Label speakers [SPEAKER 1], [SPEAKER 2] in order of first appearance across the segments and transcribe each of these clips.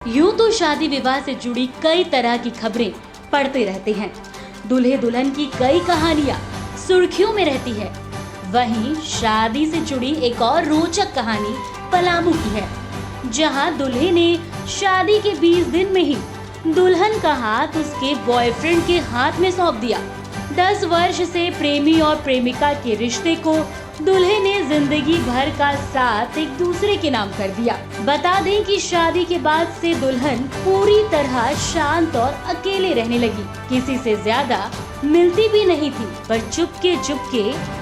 [SPEAKER 1] यूं तो शादी विवाह से जुड़ी कई तरह की खबरें पढ़ते रहते हैं। दूल्हे दुल्हन की कई कहानियां सुर्खियों में रहती है। वहीं शादी से जुड़ी एक और रोचक कहानी पलामू की है, जहां दूल्हे ने शादी के 20 दिन में ही दुल्हन का हाथ उसके बॉयफ्रेंड के हाथ में सौंप दिया। 10 वर्ष से प्रेमी और प्रेमिका के रिश्ते को दूल्हे ने जिंदगी भर का साथ एक दूसरे के नाम कर दिया। बता दें कि शादी के बाद से दुल्हन पूरी तरह शांत और अकेले रहने लगी। किसी से ज्यादा मिलती भी नहीं थी, पर चुपके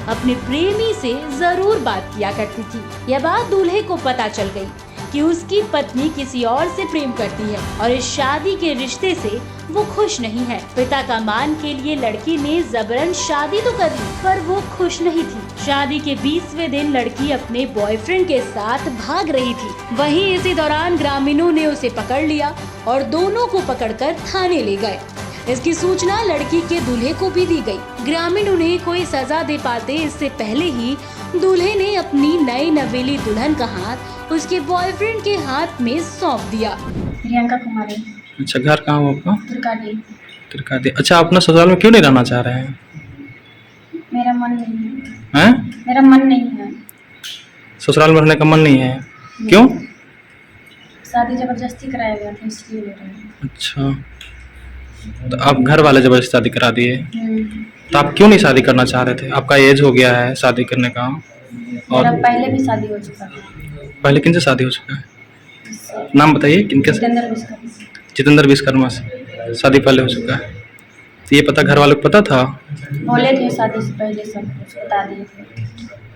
[SPEAKER 1] अपने प्रेमी से जरूर बात किया करती थी। यह बात दूल्हे को पता चल गई कि उसकी पत्नी किसी और से प्रेम करती है और इस शादी के रिश्ते से वो खुश नहीं है। पिता का मान के लिए लड़की ने जबरन शादी तो कर ली, पर वो खुश नहीं थी। शादी के 20वें दिन लड़की अपने बॉयफ्रेंड के साथ भाग रही थी। वहीं इसी दौरान ग्रामीणों ने उसे पकड़ लिया और दोनों को पकड़कर थाने ले गए। इसकी सूचना लड़की के दूल्हे को भी दी गई। ग्रामीण उन्हें कोई सजा दे पाते इससे पहले ही दूल्हे ने अपनी नई नवेली दुल्हन का हाथ उसके बॉयफ्रेंड के हाथ में सौंप दिया।
[SPEAKER 2] प्रियंका कुमारी।
[SPEAKER 3] अच्छा, घर कहाँ हो आपका?
[SPEAKER 2] त्रिकाटी।
[SPEAKER 3] अच्छा, आप अपना ससुराल में क्यों नहीं रहना चाह रहे हैं?
[SPEAKER 2] मेरा मन नहीं है।
[SPEAKER 3] हैं?
[SPEAKER 2] मेरा मन नहीं है।
[SPEAKER 3] ससुराल में रहने का मन नहीं है? क्यों?
[SPEAKER 2] शादी जबरदस्ती कराया गया था, इसलिए ले रहे हैं।
[SPEAKER 3] अच्छा, तो आप घर वाले जबरदस्ती शादी करा दिए,
[SPEAKER 2] हम्म।
[SPEAKER 3] तो आप क्यों नहीं शादी करना चाह रहे थे? आपका एज हो गया है शादी करने का। और
[SPEAKER 2] मेरा पहले भी शादी हो चुका था।
[SPEAKER 3] पहले किनसे शादी हो चुका है? नाम बताइए किनके से? जितेंद्र विश्वकर्मा से शादी पहले हो चुका है। तो ये पता घर वालों को पता था?
[SPEAKER 2] बोले थे शादी से पहले, सब कुछ बता दिए थे।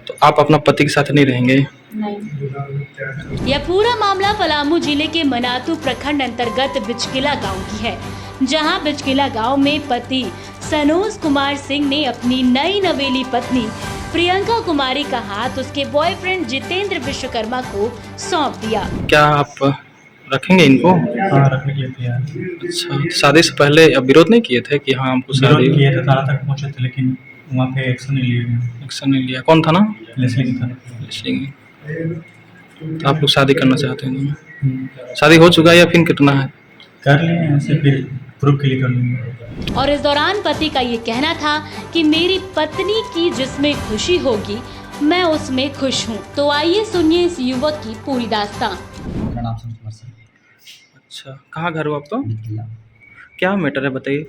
[SPEAKER 3] तो आप अपना पति के साथ नहीं रहेंगे?
[SPEAKER 2] नहीं।
[SPEAKER 1] यह पूरा मामला पलामू जिले के मनातू प्रखंड अंतर्गत बिचकिला गांव की है, जहां बिचकिला गांव में पति सनोज कुमार सिंह ने अपनी नई नवेली पत्नी प्रियंका कुमारी का हाथ उसके बॉयफ्रेंड जितेंद्र विश्वकर्मा को सौंप दिया।
[SPEAKER 3] क्या आप रखेंगे इनको?
[SPEAKER 4] हाँ, रखने के लिए तैयार।
[SPEAKER 3] अच्छा, शादी से पहले अब विरोध नहीं किए थे कि हाँ हमको शादी?
[SPEAKER 4] विरोध किए थे, थाना तक पहुँचे थे, लेकिन वहाँ पे एक्शन नहीं लिए गए।
[SPEAKER 3] एक्शन नहीं लिया? कौन था ना?
[SPEAKER 4] लेसलिंग था।
[SPEAKER 3] तो आप लोग शादी करना चाहते हैं? शादी हो चुका है या फिर कितना है?
[SPEAKER 4] कर लिए हैं, ऐसे फिर प्रूफ के लिए कर लेंगे।
[SPEAKER 1] और इस दौरान पति का ये कहना था कि मेरी पत्नी की जिसमें खुशी होगी मैं उसमें खुश हूँ। तो आइए सुनिए इस युवक की पूरी दास्तान।
[SPEAKER 5] मेरा नाम सुनील कुमार सिंह।
[SPEAKER 3] अच्छा, कहाँ घर हो आपका?
[SPEAKER 5] बिचकिला।
[SPEAKER 3] क्या मैटर है बताइए।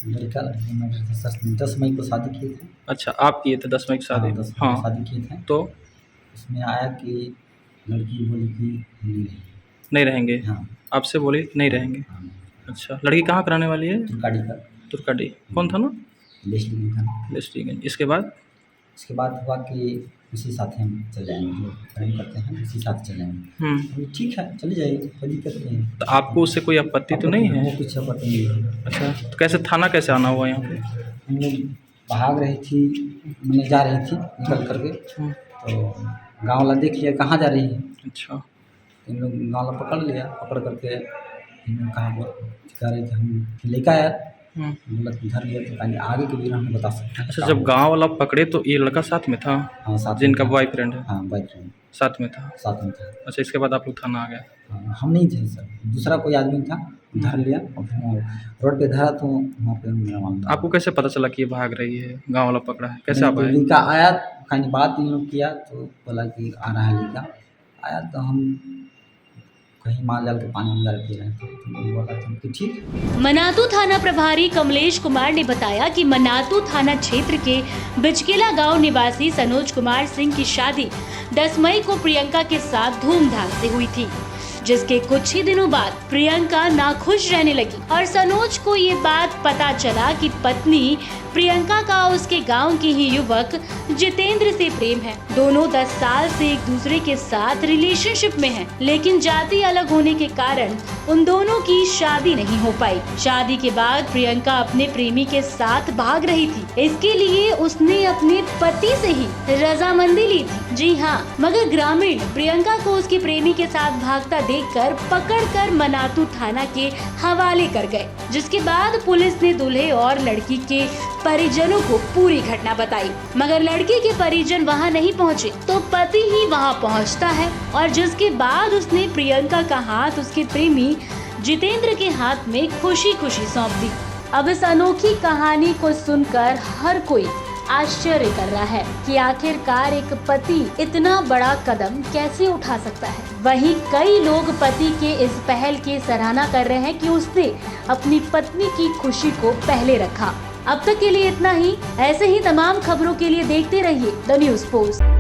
[SPEAKER 5] लड़का लड़की मैटर 10 मई को शादी किए थे।
[SPEAKER 3] अच्छा, आप किए थे 10 मई की शादी?
[SPEAKER 5] 10 मई
[SPEAKER 3] हाँ,
[SPEAKER 5] को शादी किए थे।
[SPEAKER 3] तो
[SPEAKER 5] उसमें आया कि लड़की बोली कि नहीं रहेगी।
[SPEAKER 3] नहीं रहेंगे?
[SPEAKER 5] हाँ।
[SPEAKER 3] आपसे बोले नहीं रहेंगे?
[SPEAKER 5] हाँ।
[SPEAKER 3] अच्छा, लड़की कहाँ कराने वाली है?
[SPEAKER 5] त्रिकाटी का
[SPEAKER 3] तुर्काडी। कौन था ना?
[SPEAKER 5] लेसलिंग था।
[SPEAKER 3] लिस्टिंग। इसके बाद
[SPEAKER 5] इसके बाद हुआ कि उसी साथ हम चले जाएंगे, जो प्रेम करते हैं उसी साथ चले जाएंगे।
[SPEAKER 3] हम्म,
[SPEAKER 5] ठीक है, चली जाएगी, कोई दिक्कत नहीं है।
[SPEAKER 3] तो आपको उससे कोई आपत्ति तो नहीं है?
[SPEAKER 5] वो कुछ आपत्ति नहीं है।
[SPEAKER 3] अच्छा, तो कैसे थाना कैसे आना हुआ यहाँ पे?
[SPEAKER 5] हम लोग भाग रही थी, मैंने जा रही थी निकल करके, तो गाँव वाला देख लिया कहाँ जा रही है।
[SPEAKER 3] अच्छा,
[SPEAKER 5] इन लोग गाँव वाला पकड़ लिया, पकड़ करके इन लोग कहा कह रहे थे हम लेकर आया, बोला घर लिया तो कहीं आगे के भी हम बता सकते हैं।
[SPEAKER 3] अच्छा, जब गांव वाला पकड़े तो ये लड़का साथ में था?
[SPEAKER 5] हाँ, साथ में
[SPEAKER 3] जिनका
[SPEAKER 5] था।
[SPEAKER 3] बॉयफ्रेंड है?
[SPEAKER 5] हाँ, बॉयफ्रेंड
[SPEAKER 3] साथ में था।
[SPEAKER 5] साथ में था।
[SPEAKER 3] अच्छा, इसके बाद आप लोग थाना आ गए?
[SPEAKER 5] हाँ, हम नहीं थे सर, दूसरा कोई आदमी था, धर लिया और फिर रोड पे धरा तो वहाँ पे मेरा मामला।
[SPEAKER 3] आपको कैसे पता चला कि ये भाग रही है? गांव वाला पकड़ा है, कैसे आप आए?
[SPEAKER 5] लड़का आया, कहीं बात इन लोग किया तो बोला कि आ रहा है लड़का। आया तो हम कहीं माल जाल के पानी अंदर पी रहे थे, तो बोला था कि ठीक।
[SPEAKER 1] मनातू थाना प्रभारी कमलेश कुमार ने बताया कि मनातू थाना क्षेत्र के बिचकिला गांव निवासी सनोज कुमार सिंह की शादी 10 मई को प्रियंका के साथ धूमधाम से हुई थी, जिसके कुछ ही दिनों बाद प्रियंका नाखुश रहने लगी और सनोज को ये बात पता चला कि पत्नी प्रियंका का उसके गांव के ही युवक जितेंद्र से प्रेम है। दोनों 10 साल से एक दूसरे के साथ रिलेशनशिप में हैं, लेकिन जाति अलग होने के कारण उन दोनों की शादी नहीं हो पाई। शादी के बाद प्रियंका अपने प्रेमी के साथ भाग रही थी। इसके लिए उसने अपने पति से ही रजामंदी ली थी। जी हाँ, मगर ग्रामीण प्रियंका को उसके प्रेमी के साथ भागते रास्ता देखकर पकड़कर मनातू थाना के हवाले कर गए, जिसके बाद पुलिस ने दूल्हे और लड़की के परिजनों को पूरी घटना बताई। मगर लड़की के परिजन वहां नहीं पहुंचे तो पति ही वहां पहुंचता है और जिसके बाद उसने प्रियंका का हाथ उसके प्रेमी जितेंद्र के हाथ में खुशी खुशी सौंप दी। अब इस अनोखी कहानी को सुनकर हर कोई आश्चर्य कर रहा है कि आखिरकार एक पति इतना बड़ा कदम कैसे उठा सकता है। वहीं कई लोग पति के इस पहल की सराहना कर रहे हैं कि उसने अपनी पत्नी की खुशी को पहले रखा। अब तक के लिए इतना ही। ऐसे ही तमाम खबरों के लिए देखते रहिए द न्यूज़ पोस्ट।